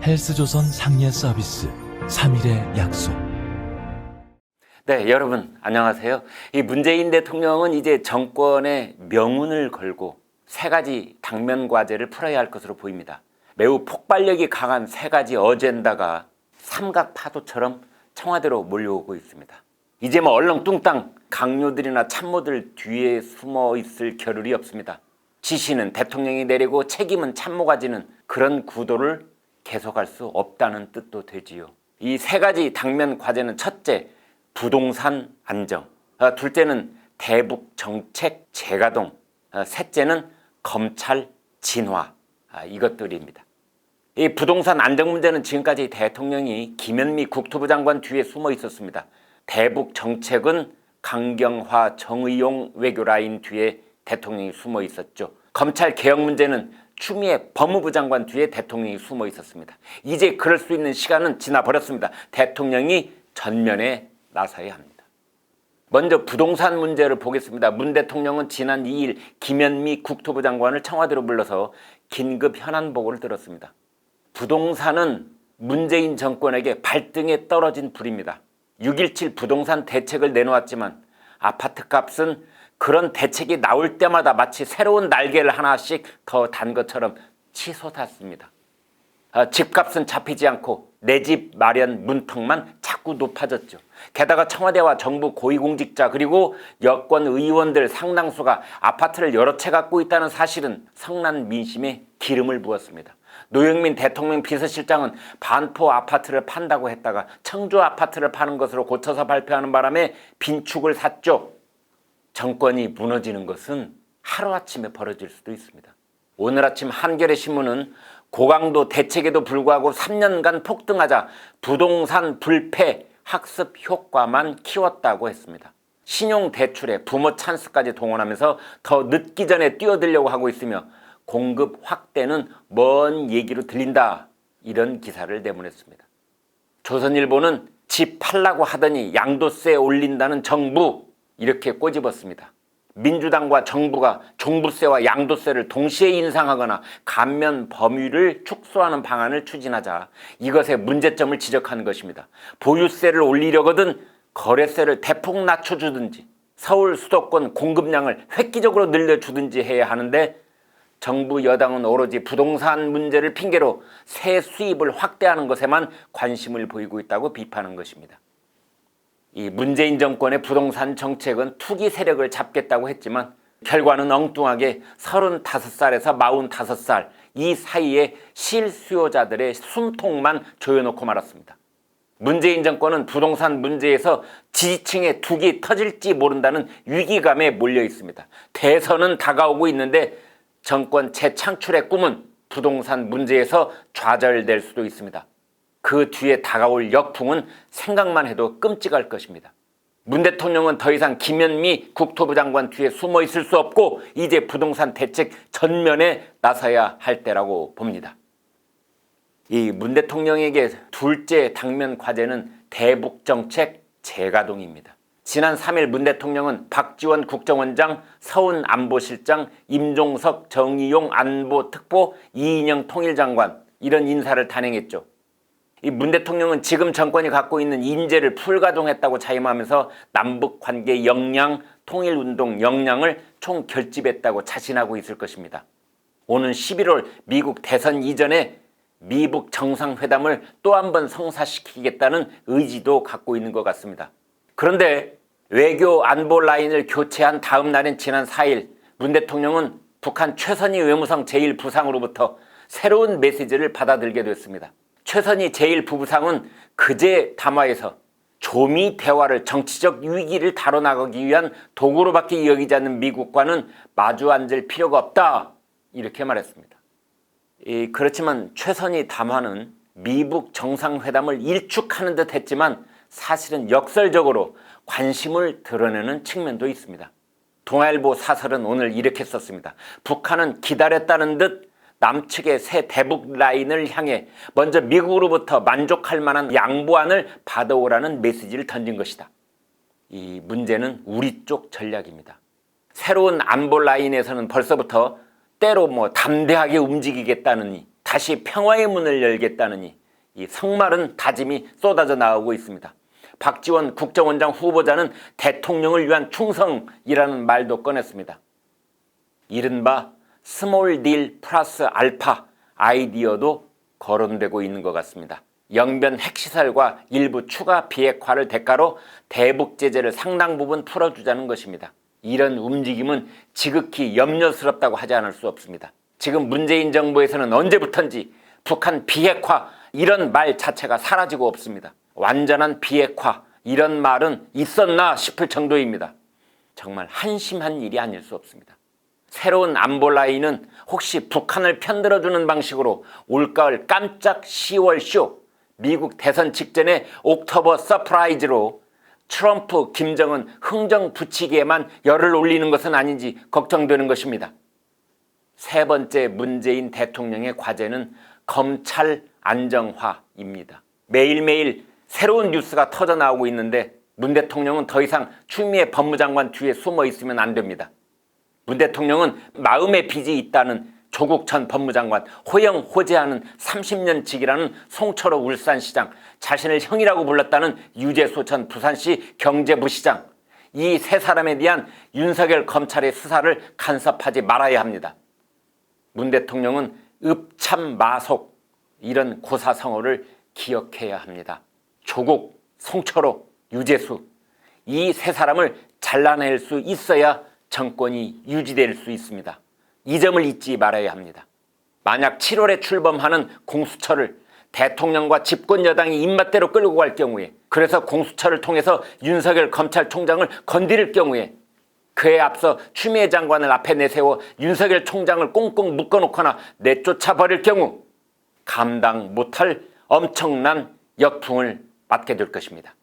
헬스조선 상례 서비스 3일의 약속. 네, 여러분 안녕하세요. 이 문재인 대통령은 이제 정권의 명운을 걸고 세 가지 당면 과제를 풀어야 할 것으로 보입니다. 매우 폭발력이 강한 세 가지 어젠다가 삼각 파도처럼 청와대로 몰려오고 있습니다. 이제 얼렁뚱땅 강요들이나 참모들 뒤에 숨어 있을 겨를이 없습니다. 지시는 대통령이 내리고 책임은 참모가 지는 그런 구도를 계속할 수 없다는 뜻도 되지요. 이 세 가지 당면 과제는 첫째, 부동산 안정, 둘째는 대북 정책 재가동, 셋째는 검찰 진화, 이것들입니다. 이 부동산 안정 문제는 지금까지 대통령이 김현미 국토부 장관 뒤에 숨어 있었습니다. 대북 정책은 강경화 정의용 외교 라인 뒤에 대통령이 숨어 있었죠. 검찰 개혁 문제는 추미애 법무부 장관 뒤에 대통령이 숨어 있었습니다. 이제 그럴 수 있는 시간은 지나버렸습니다. 대통령이 전면에 나서야 합니다. 먼저 부동산 문제를 보겠습니다. 문 대통령은 지난 2일 김현미 국토부 장관을 청와대로 불러서 긴급 현안 보고를 들었습니다. 부동산은 문재인 정권에게 발등에 떨어진 불입니다. 6.17 부동산 대책을 내놓았지만 아파트 값은 그런 대책이 나올 때마다 마치 새로운 날개를 하나씩 더 단 것처럼 치솟았습니다. 집값은 잡히지 않고 내 집 마련 문턱만 자꾸 높아졌죠. 게다가 청와대와 정부 고위공직자 그리고 여권 의원들 상당수가 아파트를 여러 채 갖고 있다는 사실은 성난 민심에 기름을 부었습니다. 노영민 대통령 비서실장은 반포 아파트를 판다고 했다가 청주 아파트를 파는 것으로 고쳐서 발표하는 바람에 빈축을 샀죠. 정권이 무너지는 것은 하루아침에 벌어질 수도 있습니다. 오늘 아침 한겨레 신문은 고강도 대책에도 불구하고 3년간 폭등하자 부동산 불패 학습 효과만 키웠다고 했습니다. 신용대출에 부모 찬스까지 동원하면서 더 늦기 전에 뛰어들려고 하고 있으며 공급 확대는 먼 얘기로 들린다, 이런 기사를 내보냈습니다. 조선일보는 집 팔라고 하더니 양도세 올린다는 정부, 이렇게 꼬집었습니다. 민주당과 정부가 종부세와 양도세를 동시에 인상하거나 감면 범위를 축소하는 방안을 추진하자 이것의 문제점을 지적하는 것입니다. 보유세를 올리려거든 거래세를 대폭 낮춰주든지 서울 수도권 공급량을 획기적으로 늘려주든지 해야 하는데 정부 여당은 오로지 부동산 문제를 핑계로 새 수입을 확대하는 것에만 관심을 보이고 있다고 비판한 것입니다. 이 문재인 정권의 부동산 정책은 투기 세력을 잡겠다고 했지만 결과는 엉뚱하게 35살에서 45살 이 사이에 실수요자들의 숨통만 조여놓고 말았습니다. 문재인 정권은 부동산 문제에서 지지층의 둑이 터질지 모른다는 위기감에 몰려 있습니다. 대선은 다가오고 있는데 정권 재창출의 꿈은 부동산 문제에서 좌절될 수도 있습니다. 그 뒤에 다가올 역풍은 생각만 해도 끔찍할 것입니다. 문 대통령은 더 이상 김현미 국토부 장관 뒤에 숨어 있을 수 없고 이제 부동산 대책 전면에 나서야 할 때라고 봅니다. 이 문 대통령에게 둘째 당면 과제는 대북 정책 재가동입니다. 지난 3일 문 대통령은 박지원 국정원장, 서훈 안보실장, 임종석 정의용 안보특보, 이인영 통일장관 이런 인사를 단행했죠. 이 문 대통령은 지금 정권이 갖고 있는 인재를 풀가동했다고 자임하면서 남북관계 역량, 통일운동 역량을 총결집했다고 자신하고 있을 것입니다. 오는 11월 미국 대선 이전에 미북 정상회담을 또 한 번 성사시키겠다는 의지도 갖고 있는 것 같습니다. 그런데 외교 안보 라인을 교체한 다음 날인 지난 4일 문 대통령은 북한 최선희 외무성 제1부상으로부터 새로운 메시지를 받아들게 됐습니다. 최선희 제1부부상은 그제 담화에서 조미 대화를 정치적 위기를 다뤄나가기 위한 도구로밖에 여기지 않는 미국과는 마주 앉을 필요가 없다, 이렇게 말했습니다. 그렇지만 최선희 담화는 미북 정상회담을 일축하는 듯 했지만 사실은 역설적으로 관심을 드러내는 측면도 있습니다. 동아일보 사설은 오늘 이렇게 썼습니다. 북한은 기다렸다는 듯 남측의 새 대북 라인을 향해 먼저 미국으로부터 만족할 만한 양보안을 받아오라는 메시지를 던진 것이다. 이 문제는 우리 쪽 전략입니다. 새로운 안보 라인에서는 벌써부터 때로 담대하게 움직이겠다느니, 다시 평화의 문을 열겠다느니, 이 성마른 다짐이 쏟아져 나오고 있습니다. 박지원 국정원장 후보자는 대통령을 위한 충성이라는 말도 꺼냈습니다. 이른바 스몰 딜 플러스 알파 아이디어도 거론되고 있는 것 같습니다. 영변 핵시설과 일부 추가 비핵화를 대가로 대북 제재를 상당 부분 풀어주자는 것입니다. 이런 움직임은 지극히 염려스럽다고 하지 않을 수 없습니다. 지금 문재인 정부에서는 언제부턴지 북한 비핵화 이런 말 자체가 사라지고 없습니다. 완전한 비핵화 이런 말은 있었나 싶을 정도입니다. 정말 한심한 일이 아닐 수 없습니다. 새로운 안보 라인은 혹시 북한을 편들어주는 방식으로 올가을 깜짝 10월 쇼, 미국 대선 직전에 옥토버 서프라이즈로 트럼프, 김정은 흥정 붙이기에만 열을 올리는 것은 아닌지 걱정되는 것입니다. 세 번째 문재인 대통령의 과제는 검찰 안정화입니다. 매일매일 새로운 뉴스가 터져나오고 있는데 문 대통령은 더 이상 추미애 법무장관 뒤에 숨어 있으면 안 됩니다. 문 대통령은 마음의 빚이 있다는 조국 전 법무장관, 호영호재하는 30년직이라는 송철호 울산시장, 자신을 형이라고 불렀다는 유재수 전 부산시 경제부시장, 이 세 사람에 대한 윤석열 검찰의 수사를 간섭하지 말아야 합니다. 문 대통령은 읍참마속 이런 고사성어를 기억해야 합니다. 조국, 송철호, 유재수 이 세 사람을 잘라낼 수 있어야 정권이 유지될 수 있습니다. 이 점을 잊지 말아야 합니다. 만약 7월에 출범하는 공수처를 대통령과 집권 여당이 입맛대로 끌고 갈 경우에, 그래서 공수처를 통해서 윤석열 검찰총장을 건드릴 경우에, 그에 앞서 추미애 장관을 앞에 내세워 윤석열 총장을 꽁꽁 묶어놓거나 내쫓아버릴 경우 감당 못할 엄청난 역풍을 맞게 될 것입니다.